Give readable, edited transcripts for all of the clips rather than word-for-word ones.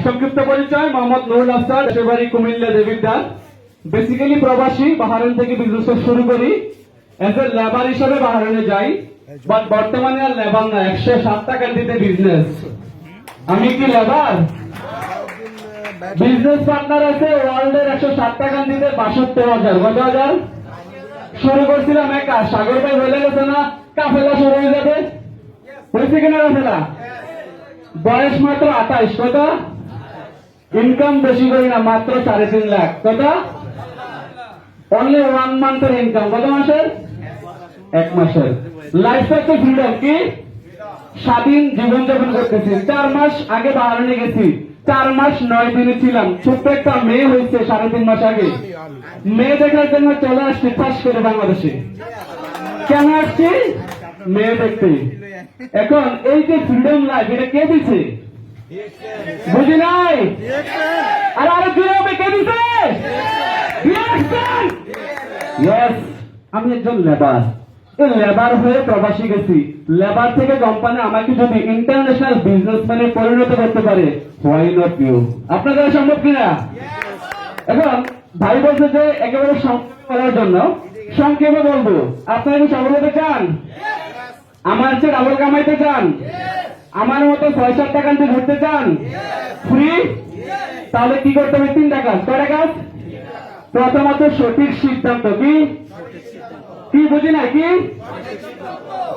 সংক্ষিপ্ত পরিচয় মোহাম্মদ নুরুল আফসার, দেশের বাড়ি কুমিল্লা দেবিদ্বার। বেসিক্যালি প্রবাসী, বাহারাইন থেকে বিজনেস শুরু করি। এজ এ লেবার হিসেবে বাহারাইনে যাই, বাট বর্তমানে আর লেবার না, 107টা কান্ট্রিতে বিজনেস। আমি কি লেবার? বিজনেস পার্টনার আছে ওয়ার্ল্ডের 107টা কান্ট্রিতে 62,000। কত হাজার? শুরু করছিলাম একা, সাগর ভাই বলে গেছে না কাফেলা শুরু হয়ে যাবে, হয়েছে কিনা কাফেলা? বয়স মাত্র 28। কত? ইনকাম বেশি করি না, মাত্র 3.5 লাখ। কত? অনলি 1 মান্থের ইনকাম। কত মাসের? 1 মাসের। লাইফ তো ফ্রিডম, কি স্বাধীন জীবনযাপন করতেছি। 4 মাস আগে বাহারাইনে গেছি, 4 মাস 9 দিনে ছিলাম। ছোট্ট একটা মেয়ে হয়েছে 3.5 মাস আগে। মেয়ে দেখার জন্য চলে আসছি ফাঁস করে বাংলাদেশে। কেন আসছি? মেয়ে দেখতে। এখন এই যে ফ্রিডম লাইফ, এটা কে দিছে? বুঝি নাই। আর আরো কি হবে? কে দিছে? আমি একজন লেবার। এই লেবার হয়ে প্রবাসী গেছি। লেবার থেকে কোম্পানি আমাকে যদি ইন্টারন্যাশনাল বিজনেসম্যানে পরিণত করতে পারে, হোয়াই নট ইউ? আপনাদের সম্ভব কিনা? এখন ভাই বলছে যে একেবারে সংক্ষেপে বলার জন্য সংক্ষেপে বলবো। আপনারা কি সফল হতে চান? আমার চেয়ে ডাবল কামাইতে চান? আমার মতো 6-7টা কান্ট্রি ঘুরতে চান ফ্রি? তাহলে কি করতে হবে? 3টা কাজ। কয়টা কাজ? প্রথমত সঠিক সিদ্ধান্ত। কি কি বুঝি না? কি?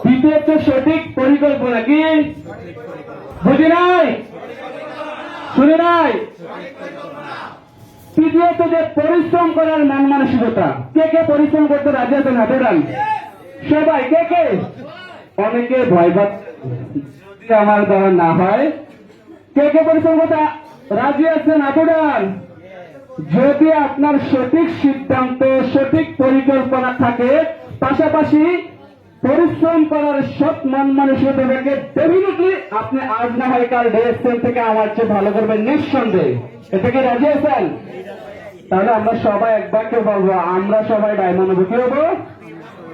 দ্বিতীয়ত সঠিক পরিকল্পনা। কি বুঝি নাই? শুনে নাই? তৃতীয়ত যে পরিশ্রম করার মন মানসিকতা। কে কে পরিশ্রম করতে রাজি আছেন? হাতে ডান। সবাই। কে কে? অনেকে ভয় পাচ্ছে আমার দ্বারা না হয়। কে কে পরিশ্রম করতে রাজি আছেন? হাতে ডান। যদি আপনার সঠিক সিদ্ধান্ত, সঠিক পরিকল্পনা থাকে, পাশাপাশি পরিশ্রম করার সৎ মন মানসিকতা থেকে, ডেফিনেটলি আপনি আজ না হয় কাল ডিএসএল থেকে আমার চেয়ে ভালো করবেন নিঃসন্দেহে। এটা কি রাজি আছেন? তাহলে আমরা সবাই একবারকে বলবো, আমরা সবাই ডায়মন্ড হবো। কি হবো?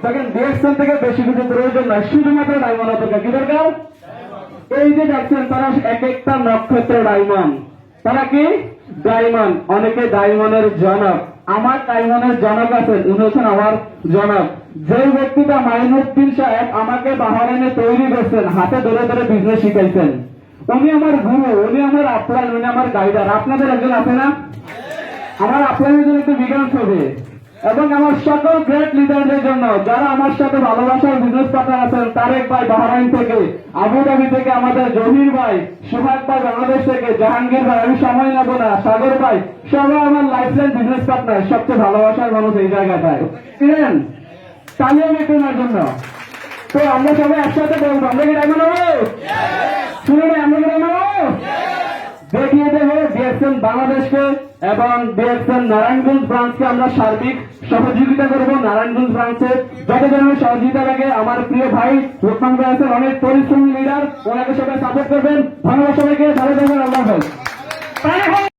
দেখেন, ডিএসএল থেকে বেশি কিছু প্রয়োজন নয়, শুধুমাত্র ডায়মন্ড হতে। কি দরকার? এই যে যাচ্ছেন তারা এক একটা নক্ষত্র ডায়মন্ড। তারা কি ডায়মন্ড? অনেকে ডায়মন্ডের জনক। আমার ডায়মন্ডের জনক আছেন, উনি হচ্ছেন আমার জনক। যে ব্যক্তিটা মাইনুদ্দিন সাহেব আমাকে বাহারাইনে তৈরি করছেন, হাতে ধরে ধরে বিজনেস শিখাইছেন, উনি আমার গুরু, উনি আমার আপলাইন, উনি আমার গাইডার। আপনাদের একজন আছে না? আমার আপলাইনের জন্য একটু বিজ্ঞান হবে। এবং আমার সকল গ্রেট লিডারদের জন্য, যারা আমার সাথে ভালোবাসার বিজনেস পার্টনার আছেন, তারেক ভাই বাহরাইন থেকে, আবুধাবি থেকে আমাদের জহির ভাই, সুহাগ ভাই বাংলাদেশ থেকে, জাহাঙ্গীর ভাই, আমি সময় নেব না, সাগর ভাই, সবাই আমার লাইফলাইন বিজনেস পার্টনার। সবচেয়ে ভালোবাসার মানুষ এই জায়গাটায় ছিলেন। তাহলে আমি তোমার জন্য। তো আমরা সবাই একসাথে বলবো, আমরা কি ডায়মন্ড হবো? শুনুন, আমরা কি ডায়মন্ড হবো? দেখিয়ে দেবো ডিএসএল বাংলাদেশকে এবং ডিএসএল নারায়ণগঞ্জ ব্রাঞ্চকে আমরা সার্বিক সহযোগিতা করবো। নারায়ণগঞ্জ ব্রাঞ্চে যত ধরনের সহযোগিতা লাগে, আমার প্রিয় ভাই লোকমান ভাই আছেন, অনেক পরিশ্রমী লিডার, ওনাকে সবাই সাপোর্ট করবেন। ধন্যবাদ সবাইকে। ভালো থাকবেন। আল্লাহ হাফেজ।